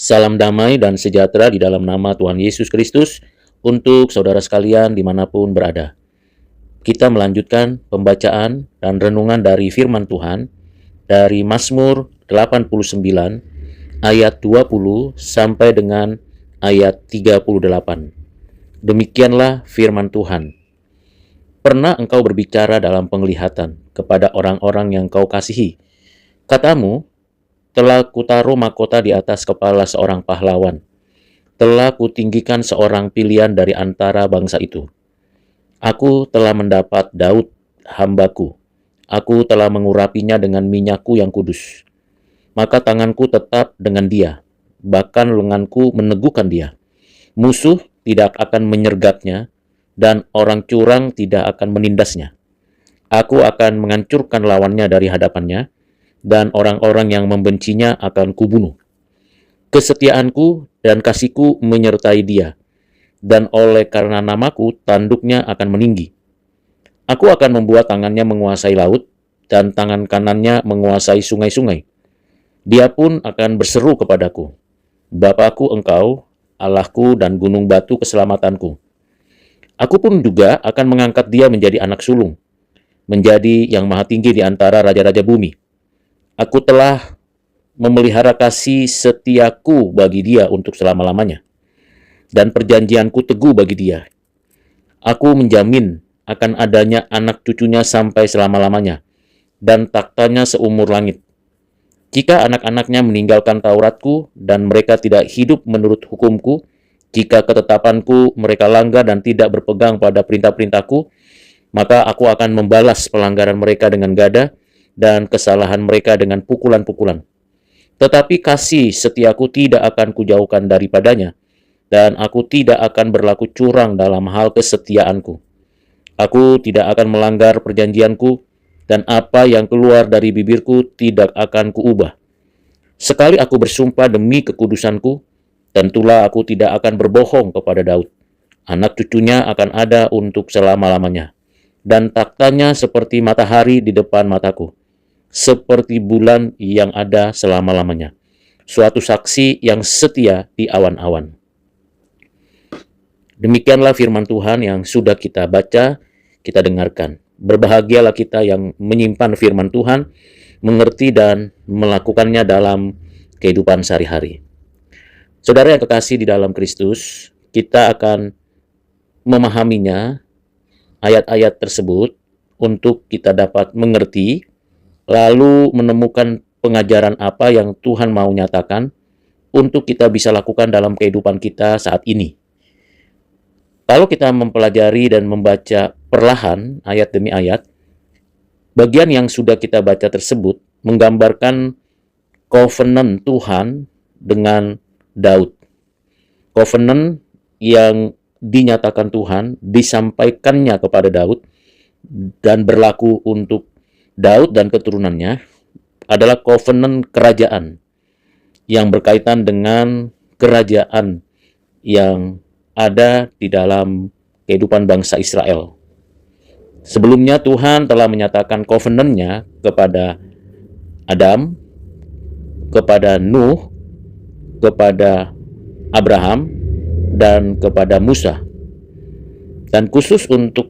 Salam damai dan sejahtera di dalam nama Tuhan Yesus Kristus untuk saudara sekalian dimanapun berada. Kita melanjutkan pembacaan dan renungan dari firman Tuhan dari Mazmur 89 ayat 20 sampai dengan ayat 38. Demikianlah firman Tuhan. Pernah engkau berbicara dalam penglihatan kepada orang-orang yang kau kasihi. Katamu, telah kutaruh mahkota di atas kepala seorang pahlawan. Telah kutinggikan seorang pilihan dari antara bangsa itu. Aku telah mendapat Daud, hambaku. Aku telah mengurapinya dengan minyakku yang kudus. Maka tanganku tetap dengan dia, bahkan lenganku meneguhkan dia. Musuh tidak akan menyergatnya, dan orang curang tidak akan menindasnya. Aku akan menghancurkan lawannya dari hadapannya, dan orang-orang yang membencinya akan kubunuh. Kesetiaanku dan kasihku menyertai dia, dan oleh karena namaku tanduknya akan meninggi. Aku akan membuat tangannya menguasai laut, dan tangan kanannya menguasai sungai-sungai. Dia pun akan berseru kepadaku, Bapakku engkau, Allahku dan gunung batu keselamatanku. Aku pun juga akan mengangkat dia menjadi anak sulung, menjadi yang maha tinggi di antara raja-raja bumi. Aku telah memelihara kasih setiaku bagi dia untuk selama-lamanya, dan perjanjianku teguh bagi dia. Aku menjamin akan adanya anak cucunya sampai selama-lamanya, dan taktanya seumur langit. Jika anak-anaknya meninggalkan Tauratku, dan mereka tidak hidup menurut hukumku, jika ketetapanku mereka langgar dan tidak berpegang pada perintah-perintahku, maka aku akan membalas pelanggaran mereka dengan gada, dan kesalahan mereka dengan pukulan-pukulan. Tetapi kasih setiaku tidak akan kujauhkan daripadanya, dan aku tidak akan berlaku curang dalam hal kesetiaanku. Aku tidak akan melanggar perjanjianku, dan apa yang keluar dari bibirku tidak akan kuubah. Sekali aku bersumpah demi kekudusanku, tentulah aku tidak akan berbohong kepada Daud. Anak cucunya akan ada untuk selama-lamanya, dan taktanya seperti matahari di depan mataku, seperti bulan yang ada selama-lamanya, suatu saksi yang setia di awan-awan. Demikianlah firman Tuhan yang sudah kita baca, kita dengarkan. Berbahagialah kita yang menyimpan firman Tuhan, mengerti dan melakukannya dalam kehidupan sehari-hari. Saudara yang kekasih di dalam Kristus, kita akan memahaminya, ayat-ayat tersebut, untuk kita dapat mengerti, lalu menemukan pengajaran apa yang Tuhan mau nyatakan untuk kita bisa lakukan dalam kehidupan kita saat ini. Kalau kita mempelajari dan membaca perlahan ayat demi ayat, bagian yang sudah kita baca tersebut menggambarkan covenant Tuhan dengan Daud. Covenant yang dinyatakan Tuhan, disampaikannya kepada Daud, dan berlaku untuk Daud dan keturunannya adalah covenant kerajaan yang berkaitan dengan kerajaan yang ada di dalam kehidupan bangsa Israel. Sebelumnya Tuhan telah menyatakan covenant-nya kepada Adam, kepada Nuh, kepada Abraham, dan kepada Musa. Dan khusus untuk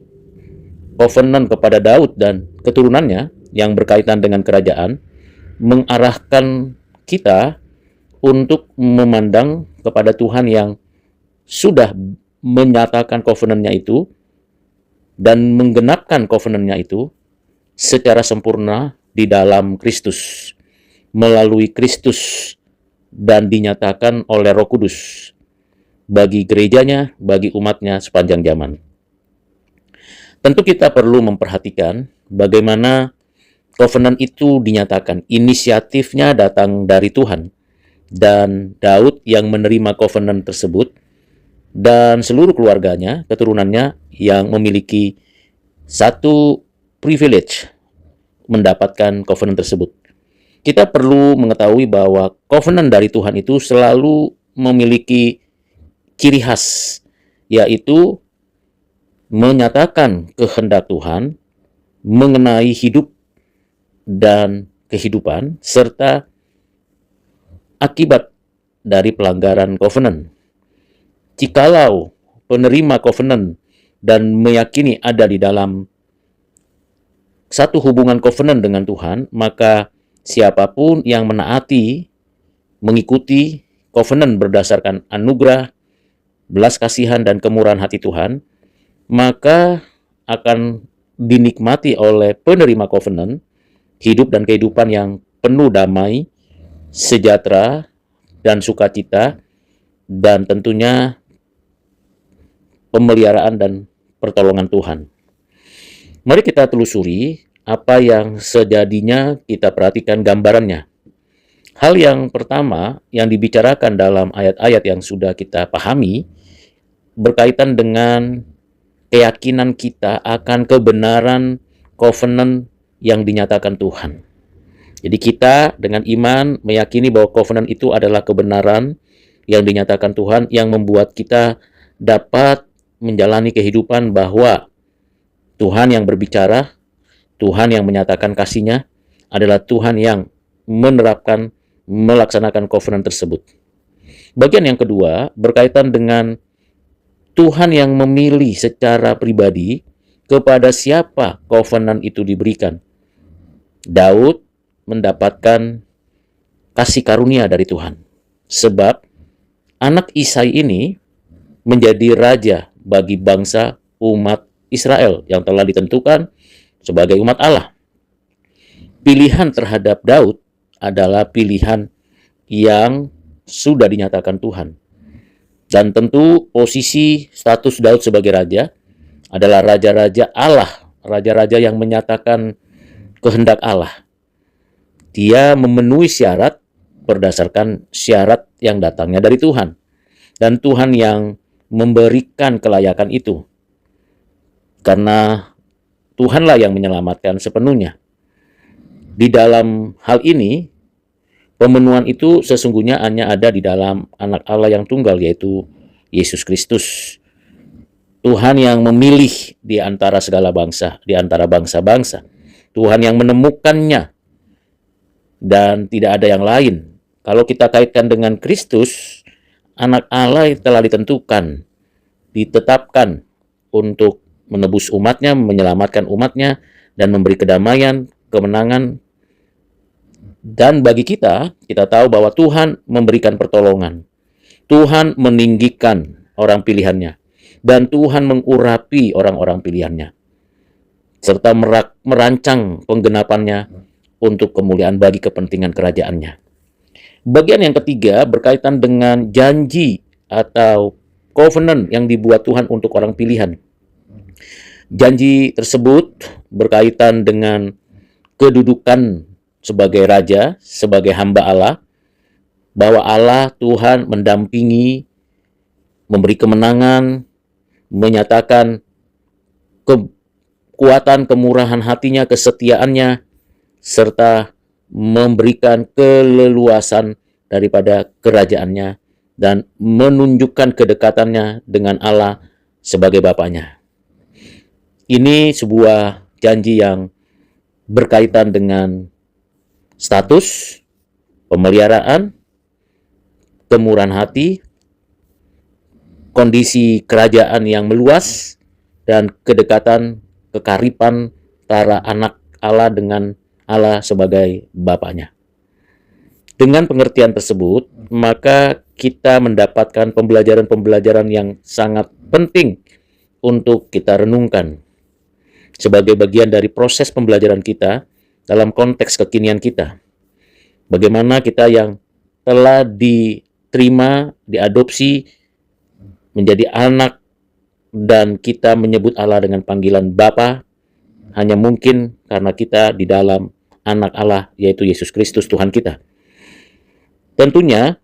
covenant kepada Daud dan keturunannya yang berkaitan dengan kerajaan, mengarahkan kita untuk memandang kepada Tuhan yang sudah menyatakan covenant-nya itu dan menggenapkan covenant-nya itu secara sempurna di dalam Kristus, melalui Kristus, dan dinyatakan oleh Roh Kudus bagi gerejanya, bagi umatnya sepanjang zaman. Tentu kita perlu memperhatikan bagaimana covenant itu dinyatakan. Inisiatifnya datang dari Tuhan, dan Daud yang menerima covenant tersebut, dan seluruh keluarganya, keturunannya yang memiliki satu privilege mendapatkan covenant tersebut. Kita perlu mengetahui bahwa covenant dari Tuhan itu selalu memiliki ciri khas, yaitu menyatakan kehendak Tuhan mengenai hidup dan kehidupan, serta akibat dari pelanggaran covenant. Jikalau penerima covenant dan meyakini ada di dalam satu hubungan covenant dengan Tuhan, maka siapapun yang menaati, mengikuti covenant berdasarkan anugerah, belas kasihan, dan kemurahan hati Tuhan, maka akan dinikmati oleh penerima covenant hidup dan kehidupan yang penuh damai, sejahtera, dan sukacita, dan tentunya pemeliharaan dan pertolongan Tuhan. Mari kita telusuri apa yang sejadinya, kita perhatikan gambarannya. Hal yang pertama yang dibicarakan dalam ayat-ayat yang sudah kita pahami berkaitan dengan keyakinan kita akan kebenaran covenant yang dinyatakan Tuhan. Jadi kita dengan iman meyakini bahwa covenant itu adalah kebenaran yang dinyatakan Tuhan, yang membuat kita dapat menjalani kehidupan bahwa Tuhan yang berbicara, Tuhan yang menyatakan kasih-Nya adalah Tuhan yang menerapkan, melaksanakan covenant tersebut. Bagian yang kedua berkaitan dengan Tuhan yang memilih secara pribadi kepada siapa covenant itu diberikan. Daud mendapatkan kasih karunia dari Tuhan, sebab anak Isai ini menjadi raja bagi bangsa umat Israel yang telah ditentukan sebagai umat Allah. Pilihan terhadap Daud adalah pilihan yang sudah dinyatakan Tuhan. Dan tentu posisi status Daud sebagai raja adalah raja-raja Allah, raja-raja yang menyatakan kehendak Allah. Dia memenuhi syarat berdasarkan syarat yang datangnya dari Tuhan. Dan Tuhan yang memberikan kelayakan itu. Karena Tuhanlah yang menyelamatkan sepenuhnya. Di dalam hal ini, pemenuhan itu sesungguhnya hanya ada di dalam anak Allah yang tunggal, yaitu Yesus Kristus. Tuhan yang memilih di antara segala bangsa, di antara bangsa-bangsa. Tuhan yang menemukannya, dan tidak ada yang lain. Kalau kita kaitkan dengan Kristus, anak Allah telah ditentukan, ditetapkan untuk menebus umatnya, menyelamatkan umatnya, dan memberi kedamaian, kemenangan. Dan bagi kita tahu bahwa Tuhan memberikan pertolongan. Tuhan meninggikan orang pilihannya. Dan Tuhan mengurapi orang-orang pilihannya. Serta merancang penggenapannya untuk kemuliaan bagi kepentingan kerajaannya. Bagian yang ketiga berkaitan dengan janji atau covenant yang dibuat Tuhan untuk orang pilihan. Janji tersebut berkaitan dengan kedudukan sebagai raja, sebagai hamba Allah, bahwa Allah Tuhan mendampingi, memberi kemenangan, menyatakan kekuatan, kemurahan hatinya, kesetiaannya, serta memberikan keleluasan daripada kerajaannya dan menunjukkan kedekatannya dengan Allah sebagai Bapaknya. Ini sebuah janji yang berkaitan dengan status, pemeliharaan, kemurahan hati, kondisi kerajaan yang meluas, dan kedekatan, kekaripan antara anak Allah dengan Allah sebagai Bapaknya. Dengan pengertian tersebut, maka kita mendapatkan pembelajaran-pembelajaran yang sangat penting untuk kita renungkan sebagai bagian dari proses pembelajaran kita dalam konteks kekinian kita. Bagaimana kita yang telah diterima, diadopsi menjadi anak, dan kita menyebut Allah dengan panggilan Bapa, hanya mungkin karena kita di dalam anak Allah, yaitu Yesus Kristus Tuhan kita. Tentunya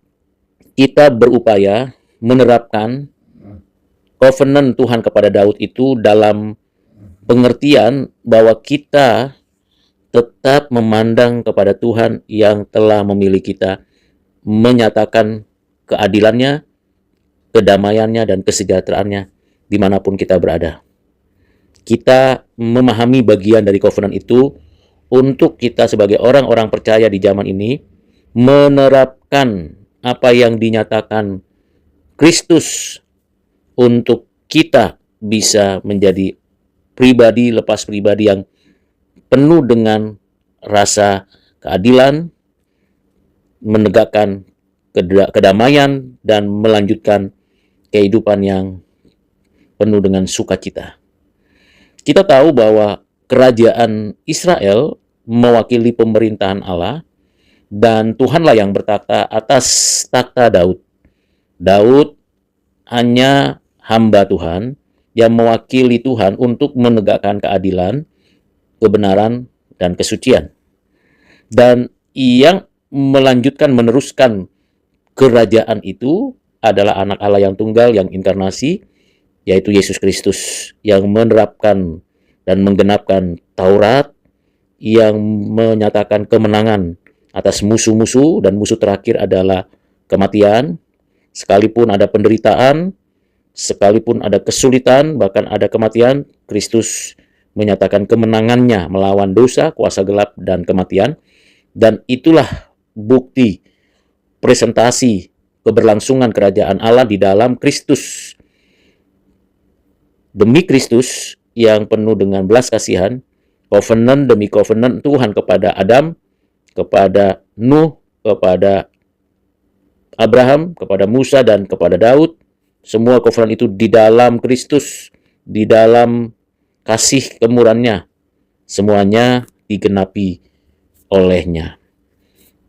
kita berupaya menerapkan covenant Tuhan kepada Daud itu dalam pengertian bahwa kita tetap memandang kepada Tuhan yang telah memilih kita, menyatakan keadilannya, kedamaiannya, dan kesejahteraannya dimanapun kita berada. Kita memahami bagian dari covenant itu untuk kita sebagai orang-orang percaya di zaman ini menerapkan apa yang dinyatakan Kristus untuk kita bisa menjadi pribadi lepas pribadi yang penuh dengan rasa keadilan, menegakkan kedamaian, dan melanjutkan kehidupan yang penuh dengan sukacita. Kita tahu bahwa kerajaan Israel mewakili pemerintahan Allah, dan Tuhanlah yang bertakhta atas takhta Daud. Daud hanya hamba Tuhan yang mewakili Tuhan untuk menegakkan keadilan, kebenaran, dan kesucian. Dan yang meneruskan kerajaan itu adalah anak Allah yang tunggal, yang inkarnasi, yaitu Yesus Kristus, yang menerapkan dan menggenapkan Taurat, yang menyatakan kemenangan atas musuh-musuh, dan musuh terakhir adalah kematian. Sekalipun ada penderitaan, sekalipun ada kesulitan, bahkan ada kematian, Kristus menyatakan kemenangannya melawan dosa, kuasa gelap, dan kematian. Dan itulah bukti presentasi keberlangsungan kerajaan Allah di dalam Kristus. Demi Kristus yang penuh dengan belas kasihan, covenant demi covenant Tuhan kepada Adam, kepada Nuh, kepada Abraham, kepada Musa, dan kepada Daud. Semua covenant itu di dalam Kristus, di dalam kasih kemurahan-Nya. Semuanya digenapi olehnya.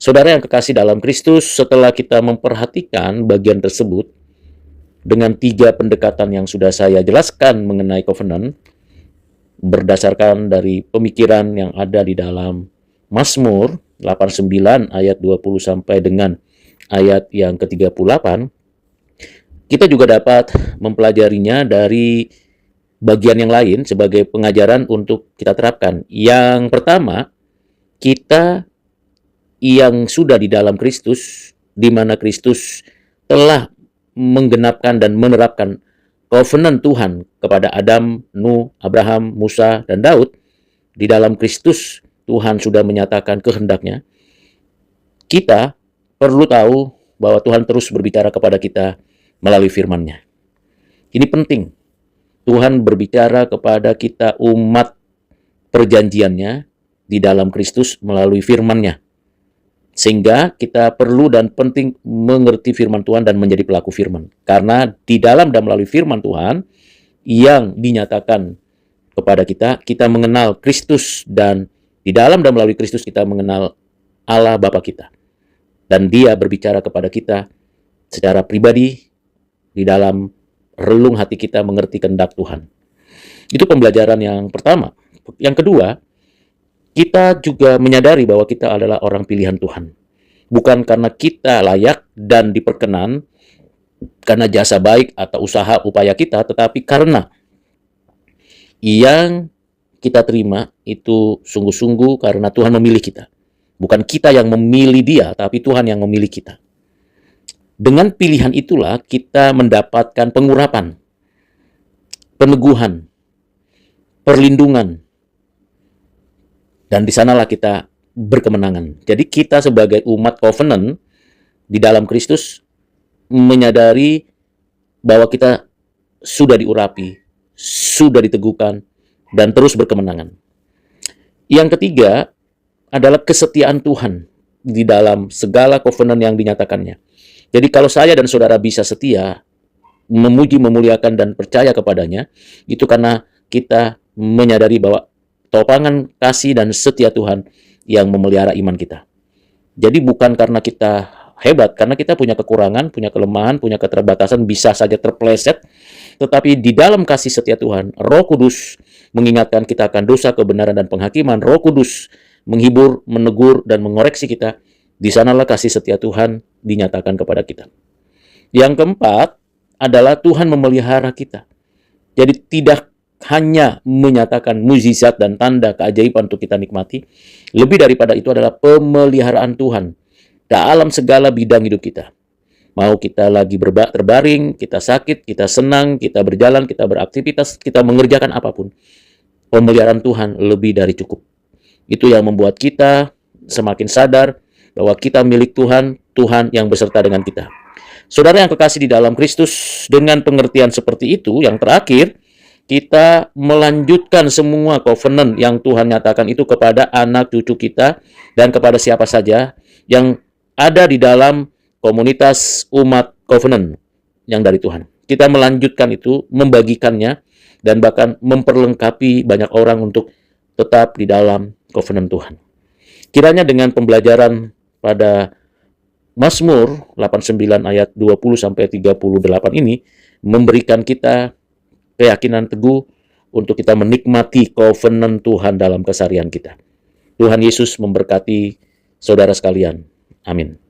Saudara yang kekasih dalam Kristus, setelah kita memperhatikan bagian tersebut dengan 3 pendekatan yang sudah saya jelaskan mengenai covenant, berdasarkan dari pemikiran yang ada di dalam Mazmur 89 ayat 20 sampai dengan ayat yang ke-38, kita juga dapat mempelajarinya dari bagian yang lain sebagai pengajaran untuk kita terapkan. Yang pertama, kita yang sudah di dalam Kristus, di mana Kristus telah menggenapkan dan menerapkan covenant Tuhan kepada Adam, Nuh, Abraham, Musa, dan Daud. Di dalam Kristus, Tuhan sudah menyatakan kehendak-Nya. Kita perlu tahu bahwa Tuhan terus berbicara kepada kita melalui firman-Nya. Ini penting. Tuhan berbicara kepada kita umat perjanjiannya di dalam Kristus melalui firman-Nya. Sehingga kita perlu dan penting mengerti firman Tuhan dan menjadi pelaku firman. Karena di dalam dan melalui firman Tuhan yang dinyatakan kepada kita, kita mengenal Kristus, dan di dalam dan melalui Kristus kita mengenal Allah Bapa kita. Dan Dia berbicara kepada kita secara pribadi di dalam relung hati kita mengerti kehendak Tuhan. Itu pembelajaran yang pertama. Yang kedua, kita juga menyadari bahwa kita adalah orang pilihan Tuhan. Bukan karena kita layak dan diperkenan, karena jasa baik atau usaha upaya kita, tetapi karena yang kita terima itu sungguh-sungguh karena Tuhan memilih kita. Bukan kita yang memilih Dia, tapi Tuhan yang memilih kita. Dengan pilihan itulah kita mendapatkan pengurapan, peneguhan, perlindungan, dan di sanalah kita berkemenangan. Jadi kita sebagai umat covenant di dalam Kristus menyadari bahwa kita sudah diurapi, sudah diteguhkan, dan terus berkemenangan. Yang ketiga adalah kesetiaan Tuhan di dalam segala covenant yang dinyatakannya. Jadi kalau saya dan saudara bisa setia, memuji, memuliakan, dan percaya kepadanya, itu karena kita menyadari bahwa topangan kasih dan setia Tuhan yang memelihara iman kita. Jadi bukan karena kita hebat, karena kita punya kekurangan, punya kelemahan, punya keterbatasan, bisa saja terpeleset. Tetapi di dalam kasih setia Tuhan, Roh Kudus mengingatkan kita akan dosa, kebenaran, dan penghakiman. Roh Kudus menghibur, menegur, dan mengoreksi kita. Di sanalah kasih setia Tuhan dinyatakan kepada kita. Yang keempat adalah Tuhan memelihara kita. Jadi tidak hanya menyatakan mukjizat dan tanda keajaiban untuk kita nikmati. Lebih daripada itu adalah pemeliharaan Tuhan dalam segala bidang hidup kita. Mau kita lagi terbaring, kita sakit, kita senang, kita berjalan, kita beraktivitas, kita mengerjakan apapun. Pemeliharaan Tuhan lebih dari cukup. Itu yang membuat kita semakin sadar bahwa kita milik Tuhan, Tuhan yang beserta dengan kita. Saudara yang kekasih di dalam Kristus, dengan pengertian seperti itu, yang terakhir, kita melanjutkan semua covenant yang Tuhan nyatakan itu kepada anak cucu kita dan kepada siapa saja yang ada di dalam komunitas umat covenant yang dari Tuhan. Kita melanjutkan itu, membagikannya, dan bahkan memperlengkapi banyak orang untuk tetap di dalam covenant Tuhan. Kiranya dengan pembelajaran pada Mazmur 89 ayat 20-38 ini memberikan kita keyakinan teguh untuk kita menikmati covenant Tuhan dalam keseharian kita. Tuhan Yesus memberkati saudara sekalian. Amin.